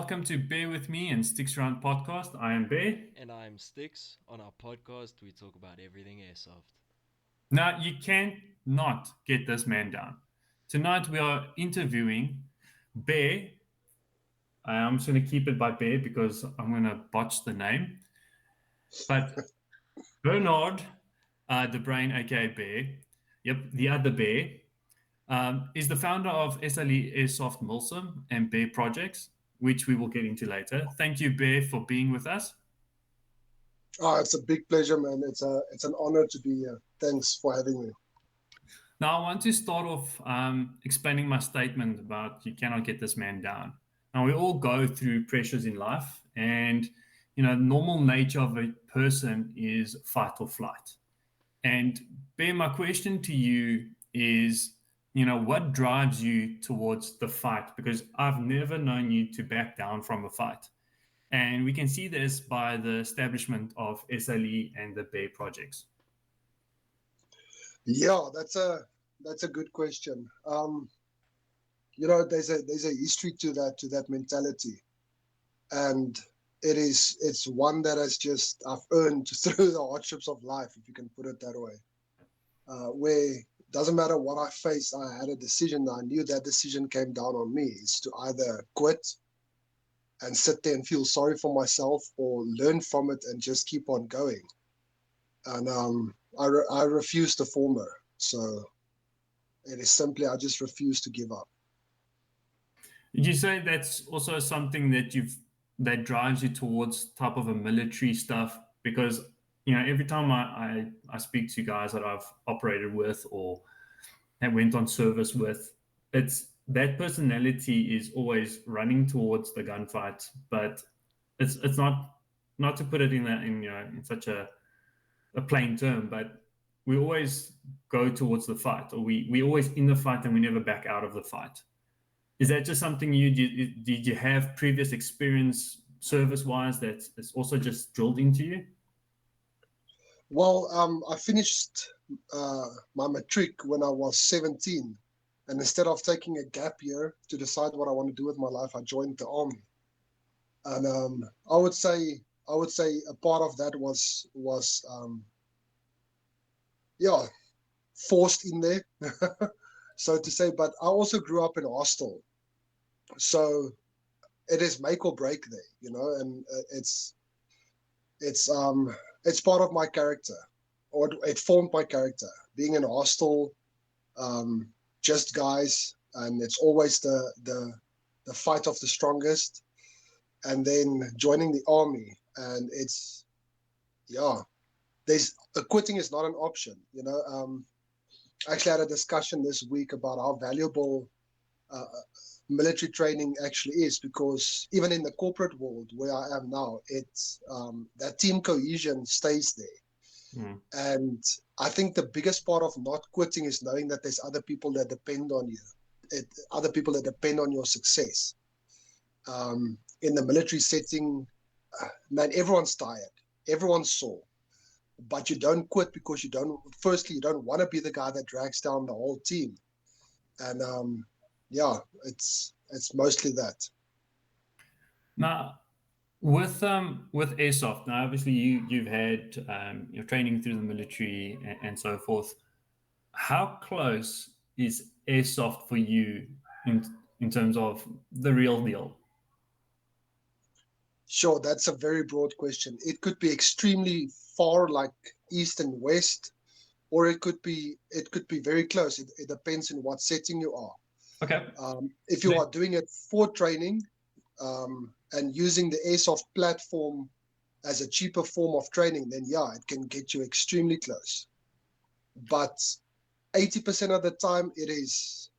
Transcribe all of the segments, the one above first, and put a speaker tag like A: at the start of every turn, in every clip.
A: welcome to Bear With Me and Sticks Around podcast. I am Bear.
B: And I'm STYX. On our podcast, we talk about everything airsoft.
A: Now, you can't not get this man down. Tonight, we are interviewing Bear. I'm just going to keep it by Bear because I'm going to botch the name. But Bernhard, the brain, aka Bear, yep, the other Bear, is the founder of S.L.E Airsoft Milsim and Bear Projects, which we will get into later. Thank you, Bear, for being with us.
C: Oh, it's a big pleasure, man. It's an honor to be here. Thanks for having me.
A: Now, I want to start off explaining my statement about you cannot get this man down. Now, we all go through pressures in life, and normal nature of a person is fight or flight. And Ben, my question to you is, what drives you towards the fight? Because I've never known you to back down from a fight. And we can see this by the establishment of S.L.E and the Bear projects.
C: Yeah, that's a good question. There's a history to that mentality, and it's one that I've earned through the hardships of life, if you can put it that way. Where doesn't matter what I faced, I had a decision. I knew that decision came down on me. It's to either quit and sit there and feel sorry for myself, or learn from it and just keep on going. And I refuse the former. So it is simply, I just refuse to give up.
A: Did you say that's also something that drives you towards type of a military stuff? Because every time I speak to guys that I've operated with or that went on service with, it's that personality is always running towards the gunfight, but it's not to put it in such a plain term, but we always go towards the fight, or we always in the fight and we never back out of the fight. Is that just something did you have previous experience service wise that's also just drilled into you?
C: Well, I finished my matric when I was 17, and instead of taking a gap year to decide what I want to do with my life, I joined the army. And I would say a part of that was forced in there, so to say. But I also grew up in a hostel, so it is make or break there, and it's part of my character, or it formed my character. Being in a hostel, just guys, and it's always the fight of the strongest, and then joining the army, and there's quitting is not an option. I actually had a discussion this week about how valuable military training actually is, because even in the corporate world where I am now, it's that team cohesion stays there. And I think the biggest part of not quitting is knowing that there's other people that depend on you, other people that depend on your success. In the military setting, man, everyone's tired, everyone's sore, but you don't quit because you don't want to be the guy that drags down the whole team. And it's mostly that.
A: Now, with Airsoft, now obviously you've had your training through the military and so forth. How close is Airsoft for you in terms of the real deal?
C: Sure, that's a very broad question. It could be extremely far, like east and west, or it could be very close. It depends on what setting you are.
A: Okay.
C: If you are doing it for training, and using the Airsoft platform as a cheaper form of training, then it can get you extremely close. But 80% of the time, it is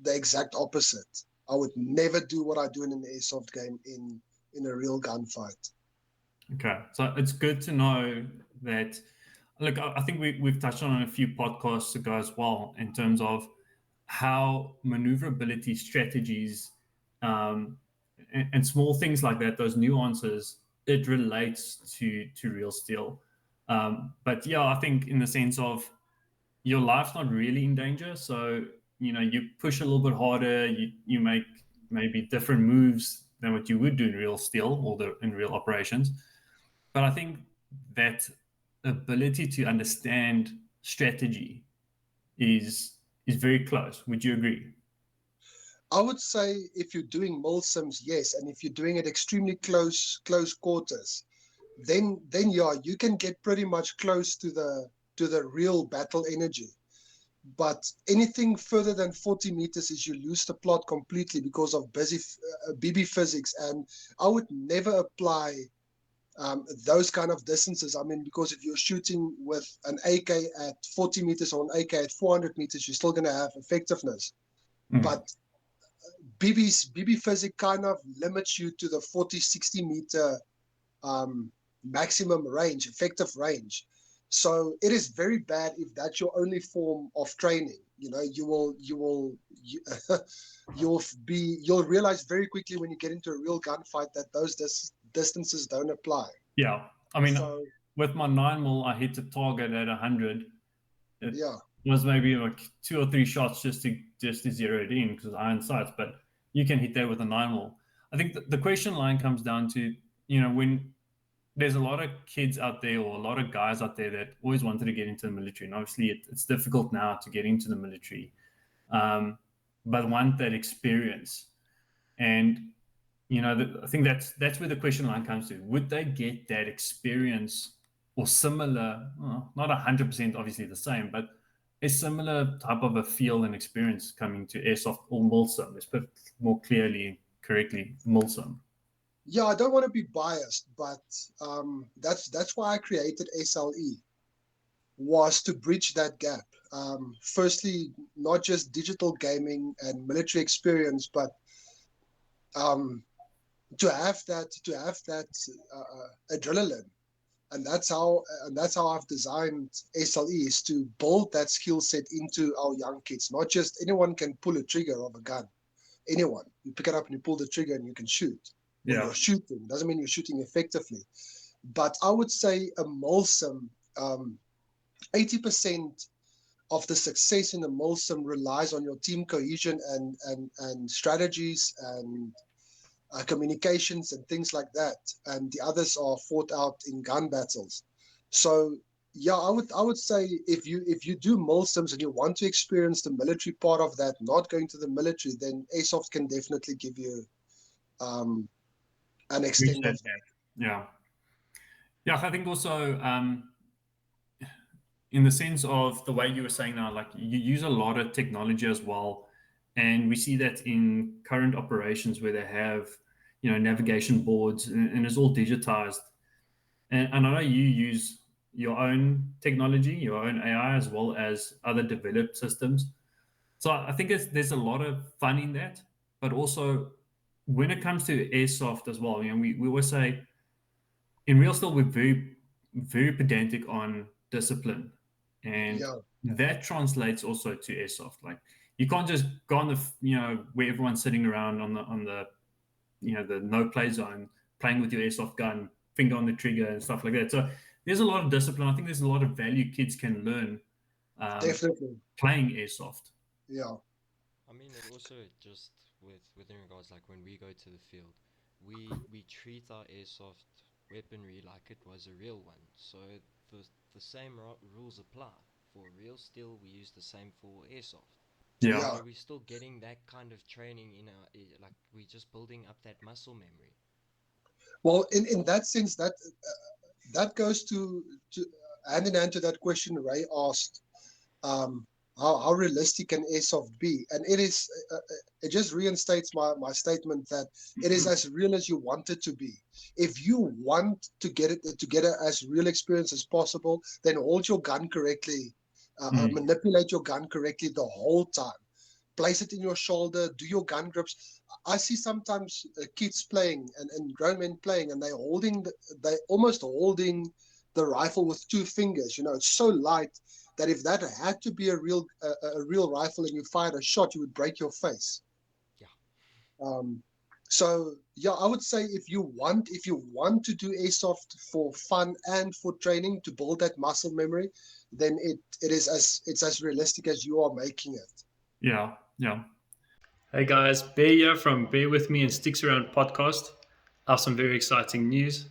C: the exact opposite. I would never do what I do in an Airsoft game in a real gunfight.
A: Okay, so it's good to know that. Look, I think we've touched on it a few podcasts ago as well, in terms of how maneuverability strategies and small things like that, those nuances, it relates to real steel. But I think in the sense of your life's not really in danger, so you push a little bit harder, you make maybe different moves than what you would do in real steel or in real operations. But I think that ability to understand strategy is very close. Would you agree?
C: I would say if you're doing sims, yes, and if you're doing it extremely close quarters, then yeah, you can get pretty much close to the real battle energy. But anything further than 40 meters is you lose the plot completely because of BB physics. And I would never apply those kind of distances. I mean, because if you're shooting with an AK at 40 meters or an AK at 400 meters, you're still going to have effectiveness. But BB physics kind of limits you to the 40, 60 meter maximum range, effective range. So it is very bad if that's your only form of training. You know, you'll realize very quickly when you get into a real gunfight that those distances don't apply.
A: Yeah, I mean, with my 9mm, I hit the target at 100. It was maybe like 2 or 3 shots just to zero it in because iron sights. But you can hit that with a 9mm. I think the question line comes down to, you know, when there's a lot of kids out there or a lot of guys out there that always wanted to get into the military. And obviously it's difficult now to get into the military, but want that experience. And, you know, I think that's where the question line comes to. Would they get that experience or similar, not 100% obviously the same, but a similar type of a feel and experience coming to Airsoft or Milsim? Let's put it more clearly, correctly, Milsim.
C: Yeah, I don't want to be biased, but that's why I created S.L.E, was to bridge that gap. Firstly, not just digital gaming and military experience, but to have that adrenaline, and that's how I've designed S.L.E, is to build that skill set into our young kids. Not just anyone can pull a trigger of a gun. Anyone, you pick it up and you pull the trigger and you can shoot. Yeah. You're shooting doesn't mean you're shooting effectively, but I would say a Milsim, 80% of the success in a Milsim relies on your team cohesion and strategies and communications and things like that, and the others are fought out in gun battles. So yeah, I would say if you do Milsims and you want to experience the military part of that, not going to the military, then Airsoft can definitely give you an extent of that.
A: Yeah. I think also in the sense of the way you were saying now, like you use a lot of technology as well, and we see that in current operations where they have, you know, navigation boards and it's all digitized. And I know you use your own technology, your own AI, as well as other developed systems. So I think there's a lot of fun in that, but also when it comes to Airsoft as well, you know, we always say in real steel we're very, very pedantic on discipline, and that translates also to Airsoft. Like you can't just go on the, you know, where everyone's sitting around on the you know, the no play zone playing with your Airsoft gun, finger on the trigger and stuff like that. So there's a lot of discipline. I think there's a lot of value kids can learn
C: definitely
A: playing Airsoft.
C: Yeah.
B: I mean, it also just within regards, like when we go to the field, we treat our Airsoft weaponry like it was a real one. So the same rules apply. For real steel, we use the same for Airsoft.
A: Yeah.
B: So we're still getting that kind of training in our, like we're just building up that muscle memory.
C: Well, in that sense, that goes to hand in hand to that question Ray asked. How realistic can Airsoft be? And it is, it just reinstates my statement that it is as real as you want it to be. If you want to get as real experience as possible, then hold your gun correctly, manipulate your gun correctly the whole time. Place it in your shoulder, do your gun grips. I see sometimes kids playing and grown men playing, and they almost holding the rifle with 2 fingers. You know, it's so light that if that had to be a real rifle and you fired a shot, you would break your face.
B: Yeah.
C: So yeah, I would say if you want to do Airsoft for fun and for training to build that muscle memory, then it's as realistic as you are making it.
A: Yeah. Hey guys, Bear here from Bear With Me and Sticks Around podcast. I have some very exciting news.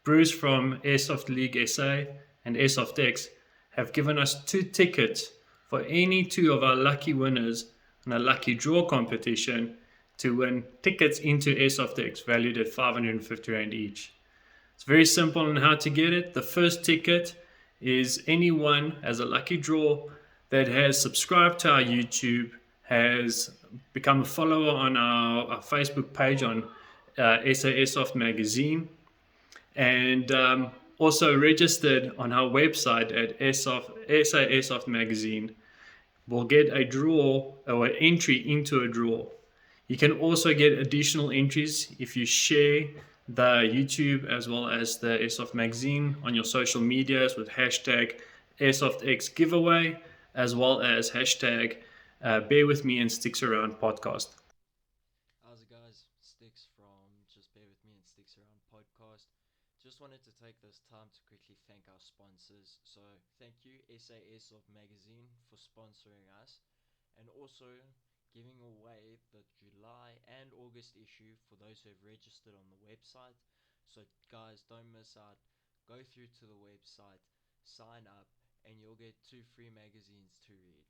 A: Bruce from Airsoft League SA and STYX have given us 2 tickets for any 2 of our lucky winners on a lucky draw competition to win tickets into STYX valued at 550 Rand each. It's very simple on how to get it. The first ticket is anyone as a lucky draw that has subscribed to our YouTube, has become a follower on our Facebook page on Airsoft Magazine, and also registered on our website at Airsoft Magazine will get a draw or an entry into a draw. You can also get additional entries if you share the YouTube as well as the Airsoft magazine on your social medias with hashtag AirsoftX giveaway as well as hashtag Bear With Me and Sticks Around podcast.
B: How's it, guys? Sticks from Just Bear With Me and Sticks Around podcast. Just wanted to take this time to quickly thank our sponsors. So, thank you, SA Airsoft Magazine, for sponsoring us and also giving away the July and August issue for those who have registered on the website. So, guys, don't miss out. Go through to the website, sign up, and you'll get 2 free magazines to read.